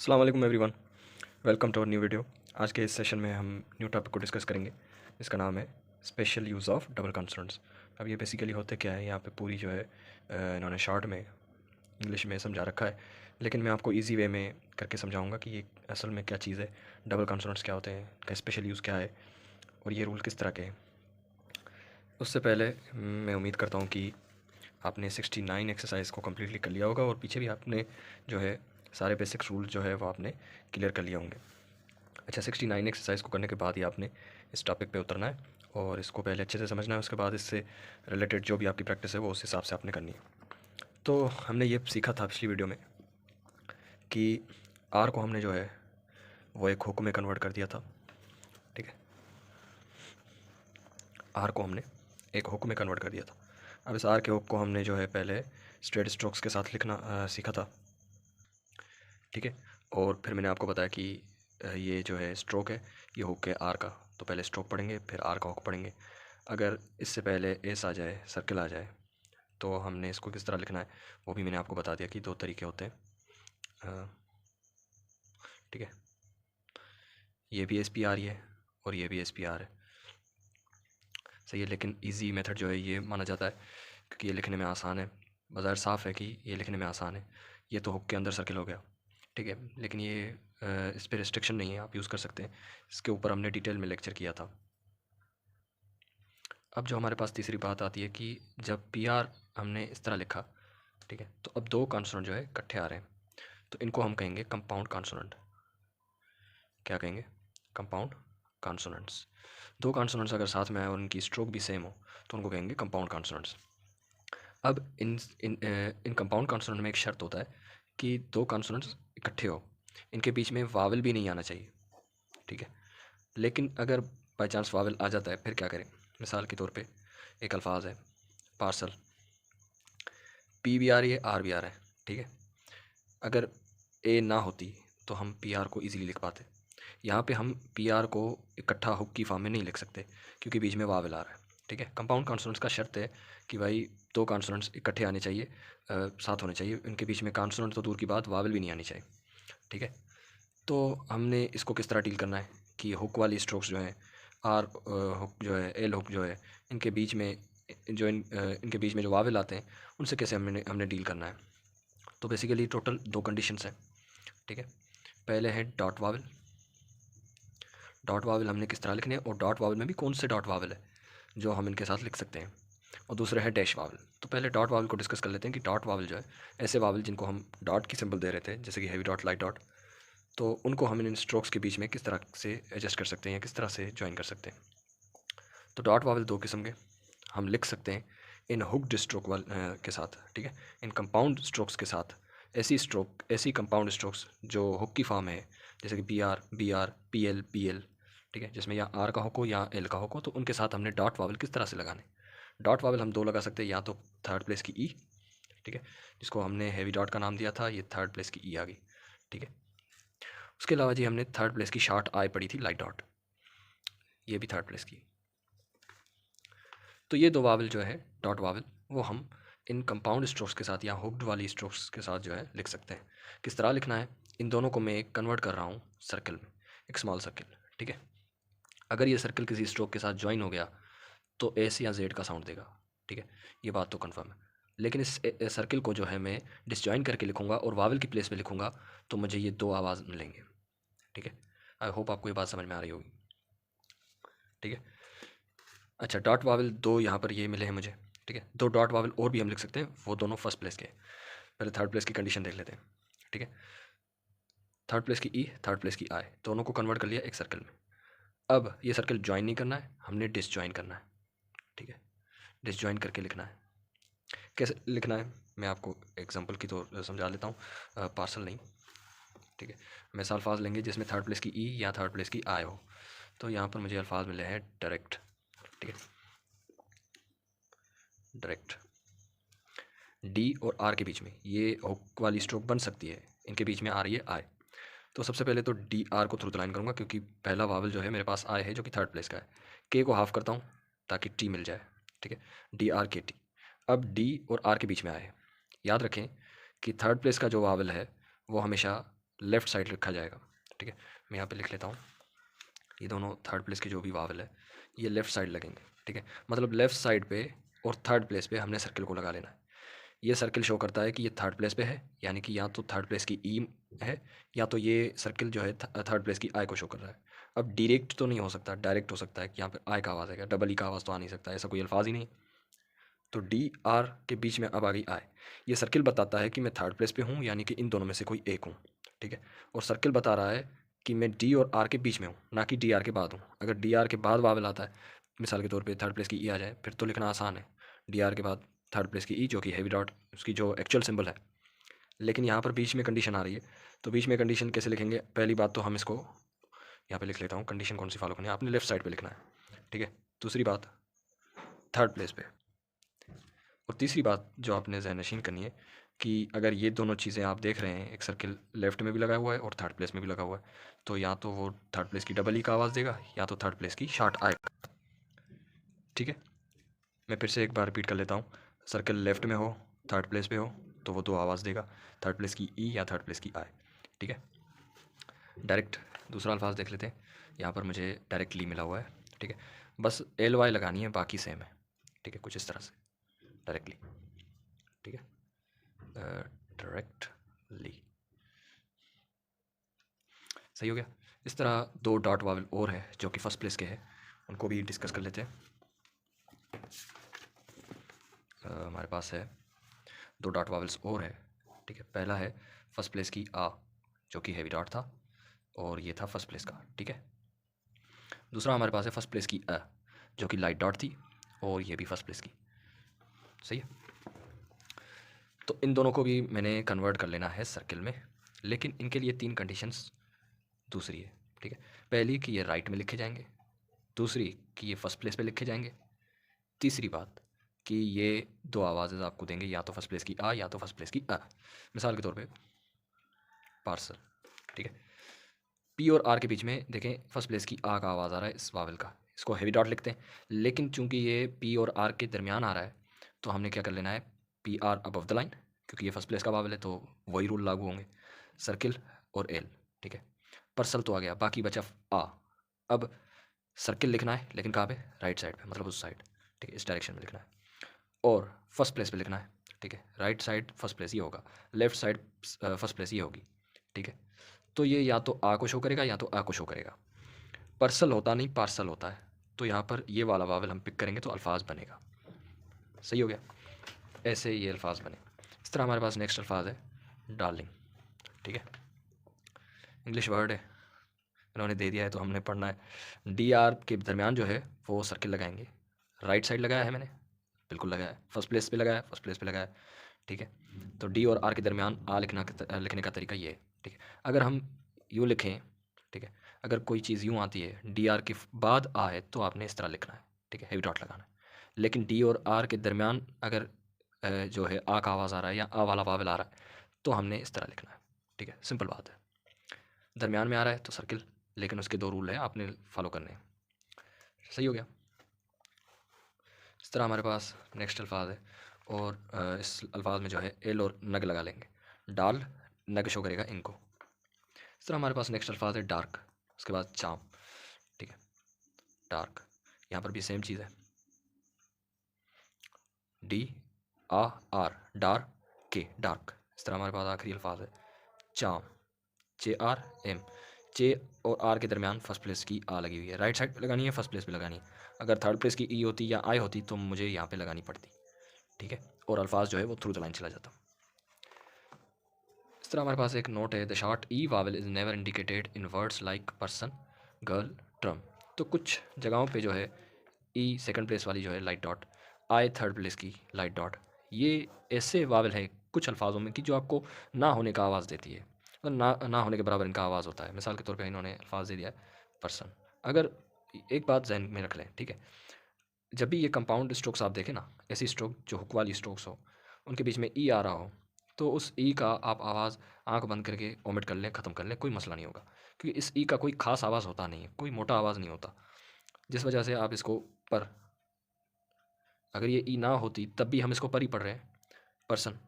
अस्सलाम वालेकुम everyone, welcome to our new video. आज के इस सेशन में हम न्यू टॉपिक को डिस्कस करेंगे। इसका नाम है special use of double consonants. अब ये बेसिकली होते क्या है, यहाँ पे पूरी जो है इन्होंने शॉर्ट में इंग्लिश में समझा रखा है, लेकिन मैं आपको इजी वे में करके समझाऊंगा कि ये असल में क्या चीज़ है, डबल कंसोनेंट्स क्या होते हैं, का स्पेशल यूज़ क्या है और ये रूल किस तरह के हैं। उससे पहले मैं उम्मीद करता हूँ कि आपने 69 एक्सरसाइज को कम्प्लीटली कर लिया होगा और पीछे भी आपने जो है सारे बेसिक रूल जो है वो आपने क्लियर कर लिया होंगे। अच्छा, 69 एक्सरसाइज को करने के बाद ही आपने इस टॉपिक पे उतरना है और इसको पहले अच्छे से समझना है। उसके बाद इससे रिलेटेड जो भी आपकी प्रैक्टिस है वो उस हिसाब से आपने करनी है। तो हमने ये सीखा था पिछली वीडियो में कि आर को हमने जो है वो एक हुक में कन्वर्ट कर दिया था। ठीक है, आर को हमने एक हुक में कन्वर्ट कर दिया था। अब इस आर के हुक को हमने जो है पहले स्ट्रेट स्ट्रोक्स के साथ लिखना सीखा था। ठीक है, और फिर मैंने आपको बताया कि ये जो है स्ट्रोक है, ये हुक है आर का, तो पहले स्ट्रोक पढ़ेंगे फिर आर का हुक पढ़ेंगे। अगर इससे पहले एस आ जाए, सर्कल आ जाए, तो हमने इसको किस तरह लिखना है वो भी मैंने आपको बता दिया कि दो तरीके होते हैं। ठीक है, ये भी एस पी आर ही है और ये भी एस पी आर है, सही है। लेकिन इजी मेथड जो है ये माना जाता है क्योंकि ये लिखने में आसान है। बाज़ार साफ़ है कि ये लिखने में आसान है। ये तो हुक के अंदर सर्कल हो गया, ठीक है, लेकिन ये इस पर रिस्ट्रिक्शन नहीं है, आप यूज़ कर सकते हैं। इसके ऊपर हमने डिटेल में लेक्चर किया था। अब जो हमारे पास तीसरी बात आती है कि जब पी आर हमने इस तरह लिखा, ठीक है, तो अब दो कॉन्सोनेंट जो है इकट्ठे आ रहे हैं, तो इनको हम कहेंगे कंपाउंड कॉन्सोनेंट। क्या कहेंगे? Compound consonants. दो कॉन्सोनेंट्स अगर साथ में आए और उनकी स्ट्रोक भी सेम हो तो उनको कहेंगे कंपाउंड कॉन्सोनेंट्स। अब इन इन इन कंपाउंड कॉन्सोनेंट में एक शर्त होता है कि दो कॉन्सोनेंट्स इकट्ठे हो, इनके बीच में वावल भी नहीं आना चाहिए। ठीक है, लेकिन अगर बाई चांस वावल आ जाता है फिर क्या करें? मिसाल के तौर पे एक अल्फाज है पार्सल, पी भी आ रही है आर भी आ रहा है, ठीक है। अगर ए ना होती तो हम पी आर को ईजिली लिख पाते। यहाँ पे हम पी आर को इकट्ठा हुक की फॉर्म में नहीं लिख सकते क्योंकि बीच में वावल आ रहा है। ठीक है, कंपाउंड कॉन्सोनेंट्स का शर्त है कि भाई दो कॉन्सोनेंट्स इकट्ठे आने चाहिए, साथ होने चाहिए, इनके बीच में कॉन्सोनेंट तो दूर की बात वावल भी नहीं आनी चाहिए। ठीक है, तो हमने इसको किस तरह डील करना है कि हुक वाली स्ट्रोक्स जो हैं, आर हुक जो है, एल हुक जो है, इनके बीच में जो इनके बीच में जो वावल आते हैं उनसे कैसे हमने हमने डील करना है। तो बेसिकली टोटल दो कंडीशंस हैं। ठीक है, पहले है डॉट वावल। डॉट वावल हमने किस तरह लिखने हैं और डॉट वावल में भी कौन से डॉट वावल है जो हम इनके साथ लिख सकते हैं। और दूसरा है डैश वावल। तो पहले डॉट वावल को डिस्कस कर लेते हैं कि डॉट वावल जो है ऐसे वावल जिनको हम डॉट की सिंबल दे रहे थे, जैसे कि हैवी डॉट, लाइट डॉट, तो उनको हम इन स्ट्रोक्स के बीच में किस तरह से एडजस्ट कर सकते हैं या किस तरह से ज्वाइन कर सकते हैं। तो डॉट वावल दो किस्म के हम लिख सकते हैं इन हुक्ड स्ट्रोक के साथ। ठीक है, इन कंपाउंड स्ट्रोक्स के साथ ऐसी कंपाउंड स्ट्रोक्स जो हुक की फॉर्म है, जैसे कि B R P L P L, ठीक है, जिसमें या आर का हुक हो या एल का हुक हो, तो उनके साथ हमने डॉट वावल किस तरह से लगाने। डॉट वावल हम दो लगा सकते हैं, या तो थर्ड प्लेस की ई, ठीक है, जिसको हमने हैवी डॉट का नाम दिया था, ये थर्ड प्लेस की ई आ गई। ठीक है, उसके अलावा जी हमने थर्ड प्लेस की शॉर्ट आई पढ़ी थी, लाइट डॉट, ये भी थर्ड प्लेस की। तो ये दो वावल जो है डॉट वावल, वो हम इन कंपाउंड स्ट्रोक्स के साथ या हुक्ड वाली स्ट्रोक्स के साथ जो है लिख सकते हैं। किस तरह लिखना है? इन दोनों को मैं एक कन्वर्ट कर रहा हूँ सर्कल में, एक स्मॉल सर्कल। ठीक है, अगर ये सर्कल किसी स्ट्रोक के साथ ज्वाइन हो गया तो एस या जेड का साउंड देगा। ठीक है, ये बात तो कन्फर्म है। लेकिन इस सर्कल को जो है मैं डिसजॉइन करके लिखूंगा और वावल की प्लेस पे लिखूंगा तो मुझे ये दो आवाज़ मिलेंगे। ठीक है, आई होप आपको ये बात समझ में आ रही होगी। ठीक है, अच्छा, डॉट वावल दो यहाँ पर ये मिले हैं मुझे। ठीक है, दो डॉट वावल और भी हम लिख सकते हैं, वो दोनों फर्स्ट प्लेस के हैं। पहले थर्ड प्लेस की कंडीशन देख लेते हैं। ठीक है, थर्ड प्लेस की ई, थर्ड प्लेस की आई, दोनों को कन्वर्ट कर लिया एक सर्कल में। अब ये सर्कल ज्वाइन नहीं करना है, हमने डिसजॉइन करना है। ठीक है, डिसजॉइन करके लिखना है। कैसे लिखना है मैं आपको एग्जांपल की तो समझा लेता हूँ, पार्सल नहीं। ठीक है, मैं ऐसा अल्फाज लेंगे जिसमें थर्ड प्लेस की ई या थर्ड प्लेस की आई हो। तो यहाँ पर मुझे अल्फाज मिले हैं डायरेक्ट। ठीक है, डायरेक्ट डी और आर के बीच में ये हुक वाली स्ट्रोक बन सकती है, इनके बीच में आ रही है आई। तो सबसे पहले तो डी आर को थ्रू द लाइन करूँगा क्योंकि पहला वावल जो है मेरे पास आई है जो कि थर्ड प्लेस का है। के को हाफ करता हूँ ताकि टी मिल जाए। ठीक है, डी आर के टी। अब डी और आर के बीच में आए। याद रखें कि थर्ड प्लेस का जो वावल है वो हमेशा लेफ़्ट साइड लिखा जाएगा, ठीक है। मैं यहाँ पे लिख लेता हूँ, ये दोनों थर्ड प्लेस के जो भी वावल है ये लेफ़्ट साइड लगेंगे, ठीक है। मतलब लेफ़्ट साइड पे और थर्ड प्लेस पे हमने सर्किल को लगा लेना है। ये सर्किल शो करता है कि ये थर्ड प्लेस पे है, यानी कि या तो थर्ड प्लेस की ई है, या तो ये सर्किल जो है थर्ड प्लेस की आई को शो कर रहा है। अब डायरेक्ट तो नहीं हो सकता, डायरेक्ट हो सकता है कि यहाँ पे आई का आवाज़ आएगा, डबल ई का आवाज़ तो आ नहीं सकता, ऐसा कोई अल्फाज ही नहीं। तो डी आर के बीच में अब आ गई आई। ये सर्किल बताता है कि मैं थर्ड प्लेस पे हूँ, यानी कि इन दोनों में से कोई एक हूँ, ठीक है। और सर्किल बता रहा है कि मैं डी और आर के बीच में हूँ, ना कि डी आर के बाद हूँ। अगर डी आर के बाद वावल आता है, मिसाल के तौर पे थर्ड प्लेस की ई आ जाए, फिर तो लिखना आसान है, डी आर के बाद थर्ड प्लेस की ई जो कि हैवी डॉट उसकी जो एक्चुअल सिंबल है। लेकिन यहाँ पर बीच में कंडीशन आ रही है, तो बीच में कंडीशन कैसे लिखेंगे? पहली बात तो हम इसको यहाँ पे लिख लेता हूँ, कंडीशन कौन सी फॉलो करनी है, आपने लेफ्ट साइड पे लिखना है, ठीक है। दूसरी बात थर्ड प्लेस पे, और तीसरी बात जो आपने ज़हनशीन करनी है कि अगर ये दोनों चीज़ें आप देख रहे हैं, एक सर्किल लेफ्ट में भी लगा हुआ है और थर्ड प्लेस में भी लगा हुआ है, तो या तो वो थर्ड प्लेस की डबल ई का आवाज़ देगा या तो थर्ड प्लेस की शॉर्ट आएगा, ठीक है। मैं फिर से एक बार रिपीट कर लेता हूँ, सर्किल लेफ्ट में हो, थर्ड प्लेस पे हो, तो वो दो आवाज़ देगा, थर्ड प्लेस की ई या थर्ड प्लेस की आई, ठीक है। डायरेक्ट दूसरा अल्फाज देख लेते हैं, यहाँ पर मुझे डायरेक्टली मिला हुआ है, ठीक है। बस एल वाई लगानी है, बाकी सेम है, ठीक है, कुछ इस तरह से डायरेक्टली, ठीक है, डायरेक्टली, सही हो गया। इस तरह दो डॉट वावल और है जो कि फर्स्ट प्लेस के हैं, उनको भी डिस्कस कर लेते हैं। हमारे पास है दो डॉट वावल्स और है, ठीक है। पहला है फर्स्ट प्लेस की आ जो कि हैवी डॉट था, और ये था फर्स्ट प्लेस का, ठीक है। दूसरा हमारे पास है फर्स्ट प्लेस की अ जो कि लाइट डॉट थी, और ये भी फर्स्ट प्लेस की, सही है। तो इन दोनों को भी मैंने कन्वर्ट कर लेना है सर्किल में, लेकिन इनके लिए तीन कंडीशंस दूसरी है, ठीक है। पहली कि ये राइट में लिखे जाएंगे, दूसरी कि ये फर्स्ट प्लेस पे लिखे जाएंगे, तीसरी बात कि ये दो आवाज़ें आपको देंगे, या तो फर्स्ट प्लेस की आ या तो फर्स्ट प्लेस की अ। मिसाल के तौर पे पार्सल, ठीक है। पी और आर के बीच में देखें फर्स्ट प्लेस की आ का आवाज़ आ रहा है इस वावल का, इसको हैवी डॉट लिखते हैं। लेकिन चूंकि ये पी और आर के दरमियान आ रहा है, तो हमने क्या कर लेना है, P R above the line, क्योंकि ये फर्स्ट प्लेस का वावल है तो वही रूल लागू होंगे, सर्किल और एल, ठीक है। पर्सल तो आ गया, बाकी बचा आ। अब सर्किल लिखना है, लेकिन कहाँ पे, राइट साइड पे, मतलब उस साइड, ठीक है, इस डायरेक्शन में लिखना है, और फर्स्ट प्लेस पे लिखना है, ठीक है। राइट साइड फर्स्ट प्लेस ये होगा, लेफ्ट साइड फर्स्ट प्लेस ये होगी, ठीक है। तो ये या तो आ को शो करेगा या तो आ को शो करेगा, पर्सल होता नहीं पार्सल होता है, तो यहाँ पर ये वाला वावल हम पिक करेंगे तो अल्फाज बनेगा, सही हो गया। ऐसे ये अल्फाज बने। इस तरह हमारे पास नेक्स्ट अल्फाज है डार्लिंग, ठीक है, इंग्लिश वर्ड है, इन्होंने दे दिया है तो हमने पढ़ना है। डी आर के दरमियान जो है वो सर्किल लगाएंगे, राइट साइड लगाया है मैंने, बिल्कुल लगाया है, फर्स्ट प्लेस पे लगाया है, फर्स्ट प्लेस पे लगाया है, ठीक है। तो डी और आर के दरमियान आ लिखने का तरीका ये है, ठीक है। अगर हम यूँ लिखें, ठीक है, अगर कोई चीज़ यूँ आती है डी आर के बाद आ है, तो आपने इस तरह लिखना है, ठीक है, हैवी डॉट लगाना है। लेकिन डी और आर के दरमियान अगर जो है आ का आवाज़ आ रहा है या आ वाला वावल आ रहा है, तो हमने इस तरह लिखना है, ठीक है, सिंपल बात है। दरमियान में आ रहा है तो सर्किल, लेकिन उसके दो रूल हैं आपने फॉलो करने हैं, सही हो गया। इस तरह हमारे पास नेक्स्ट अल्फाज है, और इस अल्फाज में जो है एल और नग लगा लेंगे, डाल नग शो करेगा इनको। इस तरह हमारे पास नेक्स्ट अल्फाज है डार्क, उसके बाद चाम, ठीक है, डार्क, यहाँ पर भी सेम चीज़ है, डी आ आर डार के डार्क। इस तरह हमारे पास आखिरी अल्फाज है चाम, जे आर एम, जे और आर के दरमियान फर्स्ट प्लेस की आ लगी हुई है, राइट साइड पे लगानी है, फर्स्ट प्लेस पे लगानी है। अगर थर्ड प्लेस की ई होती या आई होती तो मुझे यहाँ पे लगानी पड़ती, ठीक है, और अल्फाज जो है वो थ्रू द लाइन चला जाता। इस तरह हमारे पास एक नोट है, the short E vowel is never indicated in words like person, girl, drum. तो कुछ जगहों पे जो है ई सेकंड प्लेस वाली जो है लाइट डॉट, आई थर्ड प्लेस की लाइट डॉट, ये ऐसे वावल है कुछ अल्फाजों में कि जो आपको ना होने का आवाज़ देती है, मतलब ना होने के बराबर इनका आवाज़ होता है। मिसाल के तौर पे इन्होंने अल्फाज दे दिया है पर्सन। अगर एक बात जहन में रख लें, ठीक है, जब भी ये कंपाउंड स्ट्रोक्स आप देखें ना, ऐसी स्ट्रोक जो हुक वाली स्ट्रोक्स हो, उनके बीच में ई आ रहा हो, तो उस ई का आप आवाज़ आंख बंद करके ओमिट कर लें, ख़त्म कर लें, कोई मसला नहीं होगा, क्योंकि इस ई का कोई ख़ास आवाज़ होता नहीं है, कोई मोटा आवाज़ नहीं होता, जिस वजह से आप इसको पर, अगर ये ई ना होती तब भी हम इसको पर ही पढ़ रहे हैं पर्सन,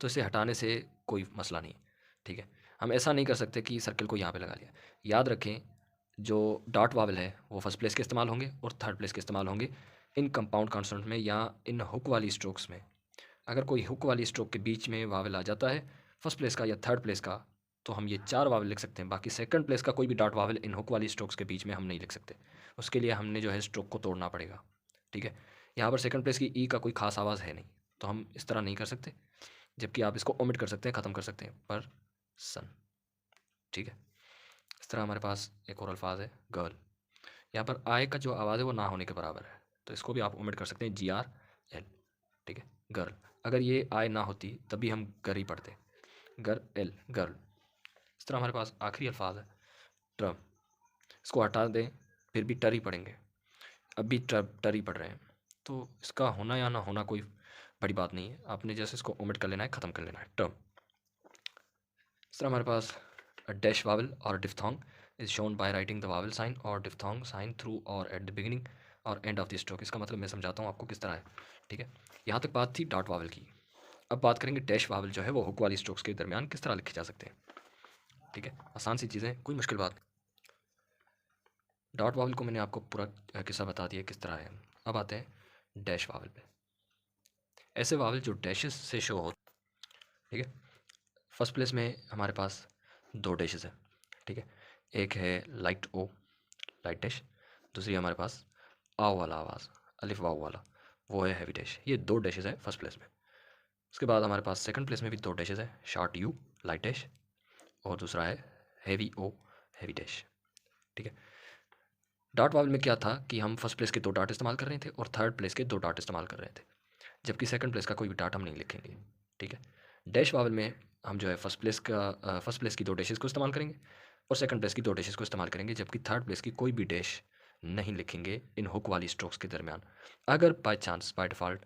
तो इसे हटाने से कोई मसला नहीं, ठीक है। हम ऐसा नहीं कर सकते कि सर्किल को यहाँ पे लगा लिया। याद रखें, जो डॉट वावल है वो फर्स्ट प्लेस के इस्तेमाल होंगे और थर्ड प्लेस के इस्तेमाल होंगे इन कंपाउंड कॉन्सोनेंट में या इन हुक वाली स्ट्रोक्स में। अगर कोई हुक वाली स्ट्रोक के बीच में वावल आ जाता है फर्स्ट प्लेस का या थर्ड प्लेस का, तो हम ये 4 वावल लिख सकते हैं। बाकी सेकंड प्लेस का कोई भी डॉट वावल इन हुक वाली स्ट्रोक्स के बीच में हम नहीं लिख सकते। उसके लिए हमने जो है स्ट्रोक को तोड़ना पड़ेगा। ठीक है, यहाँ पर सेकंड प्लेस की ई का कोई खास आवाज़ है नहीं, तो हम इस तरह नहीं कर सकते, जबकि आप इसको ओमिट कर सकते हैं, ख़त्म कर सकते हैं पर सन। ठीक है, इस तरह हमारे पास एक और अल्फाज है गर्ल। यहाँ पर आय का जो आवाज़ है वो ना होने के बराबर है, तो इसको भी आप ओमिट कर सकते हैं, GRL। ठीक है, गर्ल। अगर ये आय ना होती तभी हम गर ही पढ़ते, गर एल, गर्ल। इस तरह हमारे पास आखिरी अल्फाज है ट्रम। इसको हटा दें फिर भी टर ही पढ़ेंगे, अब भी टर ही पढ़ रहे हैं, तो इसका होना या ना होना कोई बड़ी बात नहीं है, आपने जैसे इसको ओमिट कर लेना है, ख़त्म कर लेना है, टर्म। इस तरह हमारे पास डैश वावल और diphthong is shown by writing the vowel sign और डिफ्थोंग साइन थ्रू और एट द बिगिनिंग और एंड ऑफ द स्ट्रोक। इसका मतलब मैं समझाता हूँ आपको किस तरह है। ठीक है, यहाँ तक बात थी डॉट वावल की। अब बात करेंगे डैश वावल जो है वो हुक वाली स्ट्रोक्स के दरमियान किस तरह लिखे जा सकते हैं। ठीक है, आसान सी चीज़ें, कोई मुश्किल बात। डॉट वावल को मैंने आपको पूरा किस्सा बता दिया किस तरह है। अब आते हैं डैश वावल पे। ऐसे वावल जो डैशेस से शो हो। ठीक है, फर्स्ट प्लेस में हमारे पास 2 डैशेस हैं। ठीक है, एक है लाइट ओ, लाइट डैश। दूसरी हमारे पास आओ वाला आवाज़, अलिफ वाओ वाला, वो है हैवी डैश। ये 2 डैशेस है फर्स्ट प्लेस में। उसके बाद हमारे पास सेकंड प्लेस में भी 2 डैशेस है, शॉर्ट यू, लाइट डैश, और दूसरा है हैवी ओ, हैवी डैश। ठीक है, डॉट वावल में क्या था कि हम फर्स्ट प्लेस के 2 डॉट इस्तेमाल कर रहे थे और थर्ड प्लेस के 2 डॉट इस्तेमाल कर रहे थे, जबकि सेकंड प्लेस का कोई भी डॉट हम नहीं लिखेंगे। ठीक है, डैश वावल में हम जो है फर्स्ट प्लेस की 2 डैशेस को इस्तेमाल करेंगे और सेकंड प्लेस की 2 डैशेस को इस्तेमाल करेंगे, जबकि थर्ड प्लेस की कोई भी डैश नहीं लिखेंगे इन हुक वाली स्ट्रोक्स के दरमियान। अगर बाय चांस, बाय डिफ़ॉल्ट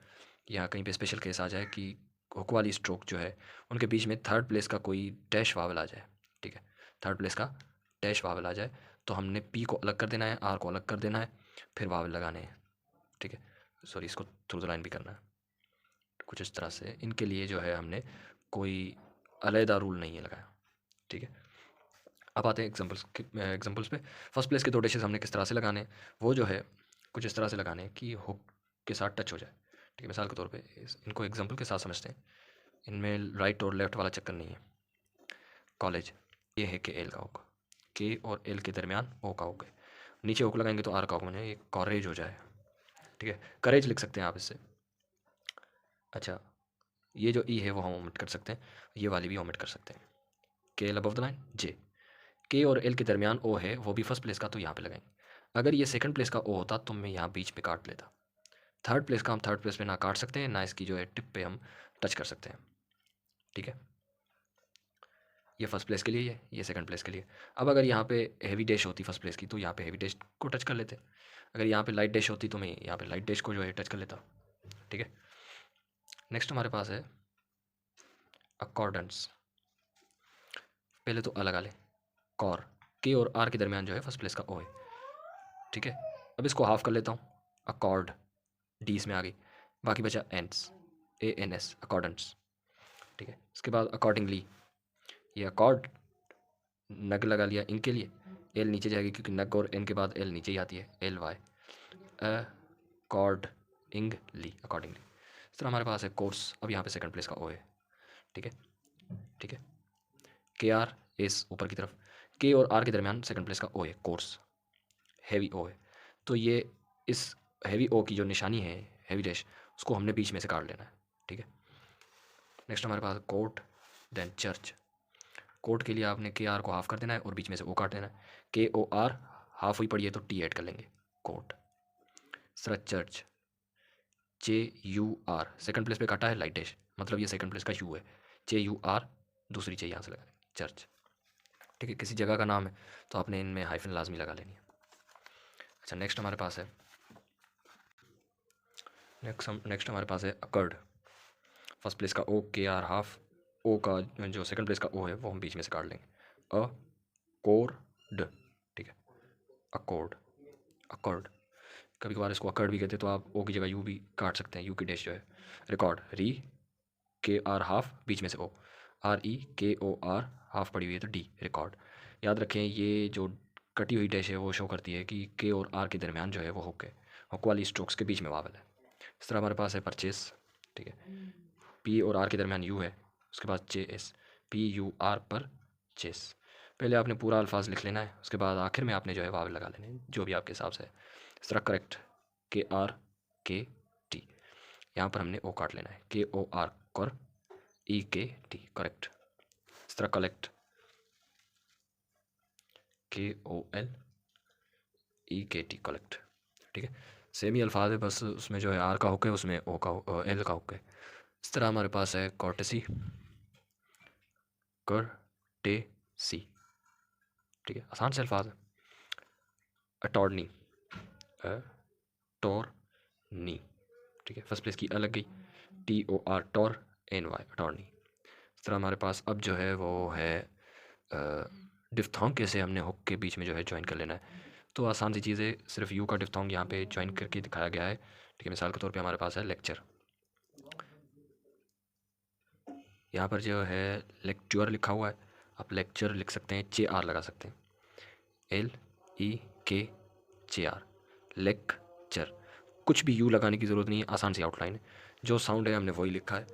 या कहीं पे स्पेशल केस आ जाए कि हुक वाली स्ट्रोक जो है उनके बीच में थर्ड प्लेस का कोई डैश वावल आ जाए, ठीक है, थर्ड प्लेस का डैश वावल आ जाए, तो हमने पी को अलग कर देना है, आर को अलग कर देना है, फिर वावल लगाने हैं। ठीक है, सॉरी, इसको थ्रू द लाइन भी करना है कुछ इस तरह से। इनके लिए जो है हमने कोई अलहदा रूल नहीं है लगाया। ठीक है, अब आते हैं एग्जांपल्स पे। फर्स्ट प्लेस के 2 डैशेस हमने किस तरह से लगाने हैं, वो जो है कुछ इस तरह से लगाने हैं कि हुक के साथ टच हो जाए। ठीक है, मिसाल के तौर पे इनको एग्जांपल के साथ समझते हैं। इनमें राइट और लेफ्ट वाला चक्कर नहीं है। कॉलेज, ये है के एल का हुक, के और एल के दरमियान ओ का हुक है। नीचे हुक लगाएंगे तो आर का हुक बने, ये कॉरेज हो जाए। ठीक है, करेज लिख सकते हैं आप इससे। अच्छा, ये जो ई है वो हम ओमिट कर सकते हैं, ये वाली भी ओमिट कर सकते हैं। के एल अबव द लाइन, जे। के और एल के दरमियान ओ है, वो भी फर्स्ट प्लेस का, तो यहाँ पे लगाएंगे। अगर ये सेकंड प्लेस का ओ होता तो मैं यहाँ बीच में काट लेता। थर्ड प्लेस का हम थर्ड प्लेस पे ना काट सकते हैं, ना इसकी जो है टिप पे हम टच कर सकते हैं। ठीक है, ये फर्स्ट प्लेस के लिए है, ये सेकंड प्लेस के लिए। अब अगर यहाँ पे हैवी डैश होती फर्स्ट प्लेस की, तो यहाँ पे हैवी डैश को टच कर लेते। अगर यहाँ पे लाइट डैश होती तो मैं यहाँ पे लाइट डैश को जो है टच कर लेता। ठीक है, नेक्स्ट हमारे पास है अकॉर्डेंस। पहले तो अ लगा ले, कॉर, के और आर के दरमियान जो है फर्स्ट प्लेस का ओ है। ठीक है, अब इसको हाफ कर लेता हूँ, अकॉर्ड, डी इसमें आ गई, बाकी बचा एंस, ANS, अकॉर्डेंस। ठीक है, इसके बाद अकॉर्डिंगली, ये अकॉर्ड, नग लगा लिया इनके लिए, एल नीचे जाएगी क्योंकि नग और एन के बाद एल नीचे ही आती है, LY, अकॉर्डिंगली, अकॉर्डिंगली। इस तरह हमारे पास है कोर्स। अब यहाँ पे सेकंड प्लेस का ओ है। ठीक है, ठीक है, KR एस ऊपर की तरफ, के और आर के दरमियान सेकंड प्लेस का ओ है, कोर्स, हैवी ओ है। तो ये इस हैवी ओ की जो निशानी है, हैवी डैश, उसको हमने बीच में से काट लेना है। ठीक है, नेक्स्ट हमारे पास कोर्ट, देन चर्च। कोर्ट के लिए आपने के आर को हाफ कर देना है और बीच में से ओ काट देना है। KOR हाफ हुई पड़ी है तो T ऐड कर लेंगे, court. Sir church, JUR, second place पे काटा है लाइट डैश, मतलब ये सेकंड प्लेस का यू है, JUR, दूसरी चाहिए यहाँ से लगा लेंगे, चर्च। ठीक है, किसी जगह का नाम है तो आपने इनमें हाइफन लाजमी लगा लेनी है। अच्छा, नेक्स्ट हमारे पास है अकर्ड। फर्स्ट प्लेस का ओ, KR हाफ, ओ का जो सेकंड प्लेस का ओ है वो हम बीच में से काट लेंगे, अकोर्ड। ठीक है, अकोर्ड, अकॉर्ड। कभी कभार इसको अकर्ड भी कहते हैं, तो आप ओ की जगह यू भी काट सकते हैं, यू की डैश जो है। रिकॉर्ड, री, KR हाफ, बीच में से ओ। REKOR हाफ पड़ी हुई है तो D रिकॉर्ड। याद रखें ये जो कटी हुई डैश है वो शो करती है कि K और R के दरमियान जो है वो हुक है, हुक वाली स्ट्रोक्स के बीच में वावल है। इस तरह हमारे पास है परचेस, ठीक है, P और R के दरमियान U है, उसके बाद JS, PUR पर चेस। पहले आपने पूरा अल्फाज लिख लेना है, उसके बाद आखिर में आपने जो है वावल लगा लेने हैं जो भी आपके हिसाब से है। इस तरह करेक्ट KRKT, यहाँ पर हमने ओ काट लेना है, KOR कर EKT करेक्ट। इस तरह कलेक्ट KOLEKT कलेक्ट, ठीक है, सेम ही अल्फाज है, बस उसमें जो है आर का हुक है, उसमें ओ का एल का हुक है। इस तरह हमारे पास है कॉर्टेसी, कर्टेसी, ठीक है, आसान से अल्फाज है। अटॉर्नी, अटॉर्नी, ठीक है, फर्स्ट प्लेस की अलग गई, TOR टॉर NY अटॉर्नी। इस तरह हमारे पास अब जो है वो है डिफ्थोंग कैसे हमने हुक के बीच में जो है ज्वाइन कर लेना है। तो आसान सी चीज़ है, सिर्फ यू का डिफ्थोंग यहाँ पे ज्वाइन करके दिखाया गया है, ठीक है। मिसाल के तौर पे हमारे पास है लेक्चर, यहाँ पर जो है लेक्चर लिखा हुआ है, आप लेक्चर लिख सकते हैं, CR लगा सकते हैं, LEKCR लेक्चर। कुछ भी यू लगाने की ज़रूरत नहीं है, आसान सी आउटलाइन है, जो साउंड है हमने वही लिखा है,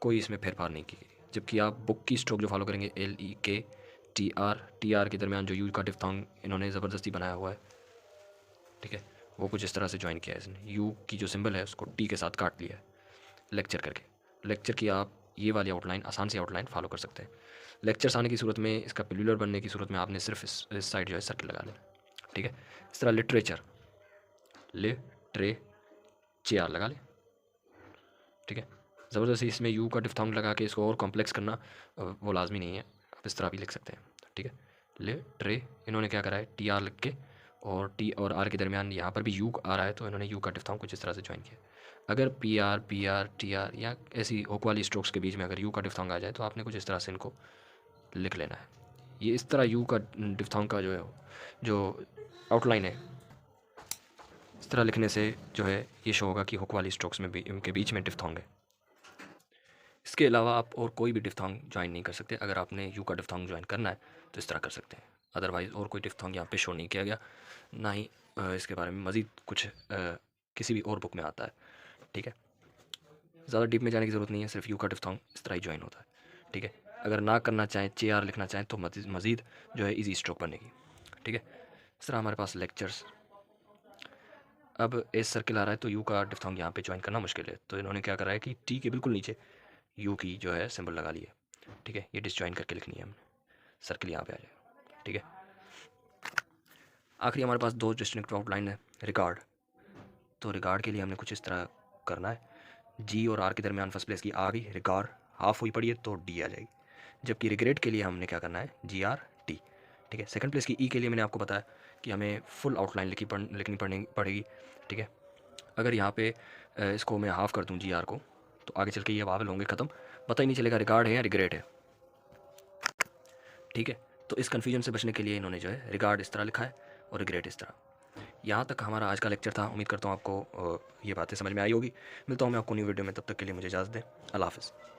कोई इसमें फेरफार नहीं की गई। जबकि आप बुक की स्ट्रोक जो फॉलो करेंगे LEKTR के दरमियान जो यू का डिफ्थोंग इन्होंने ज़बरदस्ती बनाया हुआ है, ठीक है, वो कुछ इस तरह से ज्वाइन किया है इसने, यू की जो सिंबल है उसको टी के साथ काट लिया है लेक्चर करके। लेक्चर की आप ये वाली आउटलाइन, आसान सी आउटलाइन फॉलो कर सकते हैं। लेक्चर्स आने की सूरत में, इसका प्लूरल बनने की सूरत में आपने सिर्फ इस साइड जो है सर्कल लगा लेना, ठीक है। इस तरह लिटरेचर, लिटरेचर लगा लें, ठीक है। ज़बरदस्ती इसमें यू का डिफ्थोंग लगा के इसको और कॉम्प्लेक्स करना वो लाजमी नहीं है, आप इस तरह भी लिख सकते हैं, ठीक है। लिटरे इन्होंने क्या करा है, TR लिख के और T और R के दरमियान यहाँ पर भी यू आ रहा है, तो इन्होंने यू का डिफ्थोंग कुछ इस तरह से ज्वाइन किया। अगर PR TR या ऐसी हुक वाली स्ट्रोक्स के बीच में अगर यू का डिफ्थोंग आ जाए तो आपने कुछ इस तरह से इनको लिख लेना है। ये इस तरह यू का डिफ्थोंग का जो है जो आउटलाइन है, इस तरह लिखने से जो है ये शो होगा कि हुक वाली स्ट्रोक्स में भी इनके बीच में डिफ्थोंग है। इसके अलावा आप और कोई भी डिफ्थोंग ज्वाइन नहीं कर सकते। अगर आपने यू का डिफ्थोंग ज्वाइन करना है तो इस तरह कर सकते हैं, अदरवाइज़ और कोई डिफ्थोंग यहाँ पे शो नहीं किया गया, ना ही इसके बारे में मज़ीद कुछ किसी भी और बुक में आता है, ठीक है। ज़्यादा डीप में जाने की ज़रूरत नहीं है, सिर्फ यू का डिफ्थोंग इस तरह ही ज्वाइन होता है, ठीक है। अगर ना करना चाहें, CR लिखना चाहें तो मज़ीद जो है ईजी स्ट्रोक बनेगी, ठीक है। इस तरह हमारे पास लेक्चर्स, अब एस सर्किल आ रहा है तो यू का डिफ्थोंग यहाँ पे ज्वाइन करना मुश्किल है, तो इन्होंने क्या करा है कि टी के बिल्कुल नीचे यू की जो है सिंबल लगा ली है, ठीक है। ये डिसज्वाइन करके लिखनी है हमने, सर्किल यहाँ पे आ जाएगा, ठीक है। आखिरी हमारे पास दो डिस्टिंक्ट आउटलाइन है, रिगार्ड। तो रिगार्ड के लिए हमने कुछ इस तरह करना है, G और R के दरमियान फर्स्ट प्लेस की आ गई, रिगार्ड हाफ हुई पड़ी है तो D आ जाएगी। जबकि रिग्रेट के लिए हमने क्या करना है, GRT, ठीक है। सेकंड प्लेस की E के लिए मैंने आपको बताया कि हमें फुल आउटलाइन लिखनी पड़ेगी, ठीक है। अगर यहाँ पे इसको मैं हाफ़ कर दूँ GR को, तो आगे चल के ये वावल होंगे ख़त्म, पता ही नहीं चलेगा रिगार्ड है या रिग्रेट है, ठीक है। तो इस कन्फ्यूजन से बचने के लिए इन्होंने जो है रिगार्ड इस तरह लिखा है और रिग्रेट इस तरह। यहाँ तक हमारा आज का लेक्चर था, उम्मीद करता हूँ आपको ये बातें समझ में आई होगी। मिलता हूँ मैं आपको न्यू वीडियो में, तब तक के लिए मुझे इजाज़त दें, अल्लाह हाफ़िज़।